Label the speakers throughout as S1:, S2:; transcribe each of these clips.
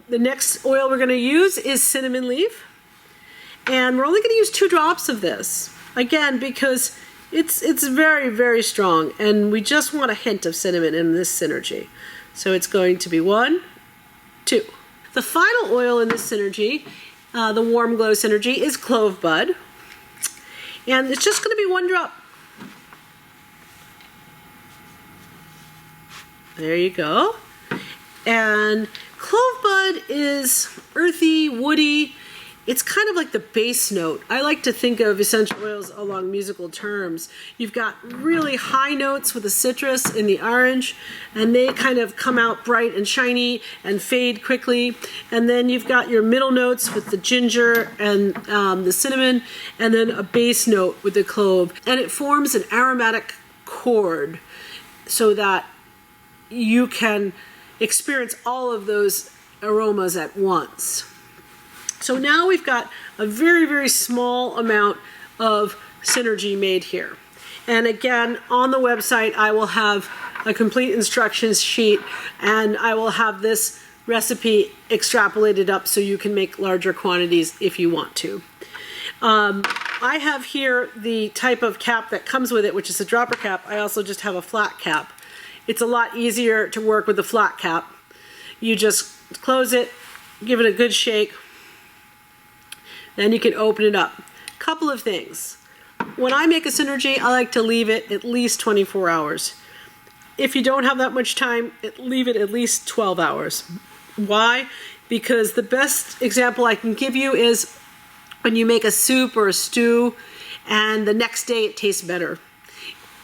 S1: The next oil we're going to use is cinnamon leaf. And we're only going to use 2 drops of this. Again, because it's very, very strong. And we just want a hint of cinnamon in this synergy. So it's going to be 1, 2. The final oil in this synergy, the Warm Glow synergy, is clove bud. And it's just going to be 1 drop. There you go. And clove bud is earthy, woody. It's kind of like the bass note. I like to think of essential oils along musical terms. You've got really high notes with the citrus and the orange, and they kind of come out bright and shiny and fade quickly. And then you've got your middle notes with the ginger and the cinnamon, and then a bass note with the clove. And it forms an aromatic chord so that you can experience all of those aromas at once. So now we've got a very, very small amount of synergy made here. And again, on the website, I will have a complete instructions sheet, and I will have this recipe extrapolated up so you can make larger quantities if you want to. I have here the type of cap that comes with it, which is a dropper cap. I also just have a flat cap. It's a lot easier to work with a flat cap. You just close it, give it a good shake, then you can open it up. Couple of things. When I make a synergy, I like to leave it at least 24 hours. If you don't have that much time, leave it at least 12 hours. Why? Because the best example I can give you is when you make a soup or a stew and the next day it tastes better.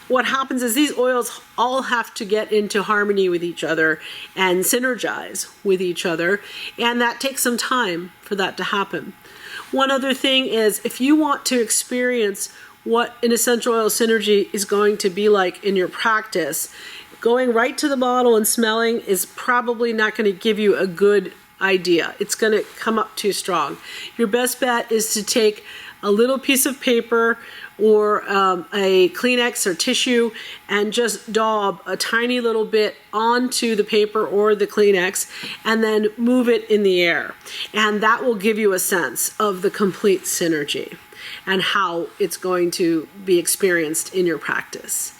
S1: What happens is these oils all have to get into harmony with each other and synergize with each other, and that takes some time for that to happen. One other thing is, if you want to experience what an essential oil synergy is going to be like in your practice, going right to the bottle and smelling is probably not going to give you a good idea. It's going to come up too strong. Your best bet is to take a little piece of paper or a Kleenex or tissue and just daub a tiny little bit onto the paper or the Kleenex and then move it in the air. And that will give you a sense of the complete synergy and how it's going to be experienced in your practice.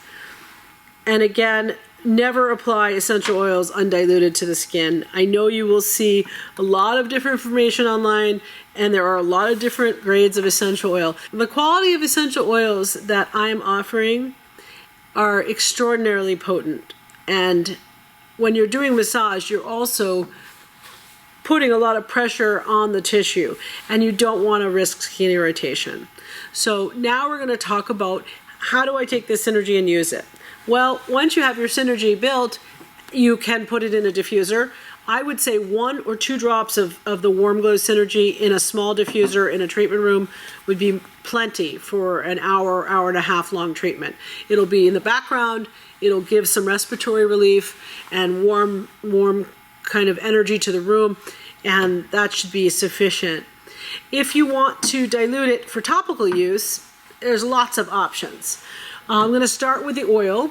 S1: And again, never apply essential oils undiluted to the skin. I know you will see a lot of different information online, and there are a lot of different grades of essential oil. The quality of essential oils that I am offering are extraordinarily potent. And when you're doing massage, you're also putting a lot of pressure on the tissue, and you don't want to risk skin irritation. So now we're going to talk about how do I take this synergy and use it. Well, once you have your synergy built, you can put it in a diffuser. I would say 1 or 2 drops of the Warm Glow synergy in a small diffuser in a treatment room would be plenty for an hour, hour and a half long treatment. It'll be in the background, it'll give some respiratory relief and warm kind of energy to the room, and that should be sufficient. If you want to dilute it for topical use, there's lots of options. I'm going to start with the oil.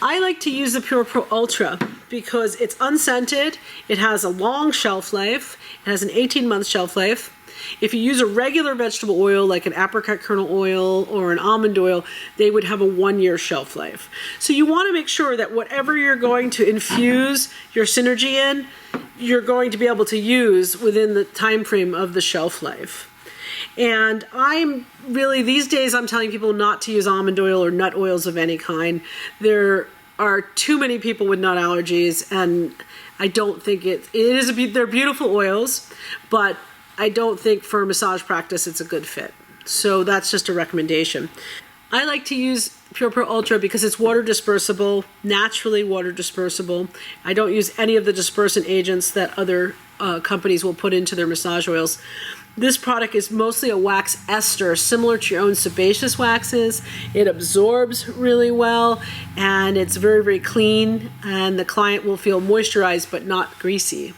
S1: I like to use the Pure Pro Ultra because it's unscented, it has a long shelf life, it has an 18-month shelf life. If you use a regular vegetable oil like an apricot kernel oil or an almond oil, they would have a 1-year shelf life. So you want to make sure that whatever you're going to infuse your synergy in, you're going to be able to use within the time frame of the shelf life. And I'm really, these days, I'm telling people not to use almond oil or nut oils of any kind. There are too many people with nut allergies, and I don't think they're beautiful oils, but I don't think for massage practice it's a good fit. So that's just a recommendation. I like to use Pure Pro Ultra because it's water dispersible, naturally water dispersible. I don't use any of the dispersant agents that other companies will put into their massage oils. This product is mostly a wax ester, similar to your own sebaceous waxes. It absorbs really well, and it's very, very clean, and the client will feel moisturized but not greasy.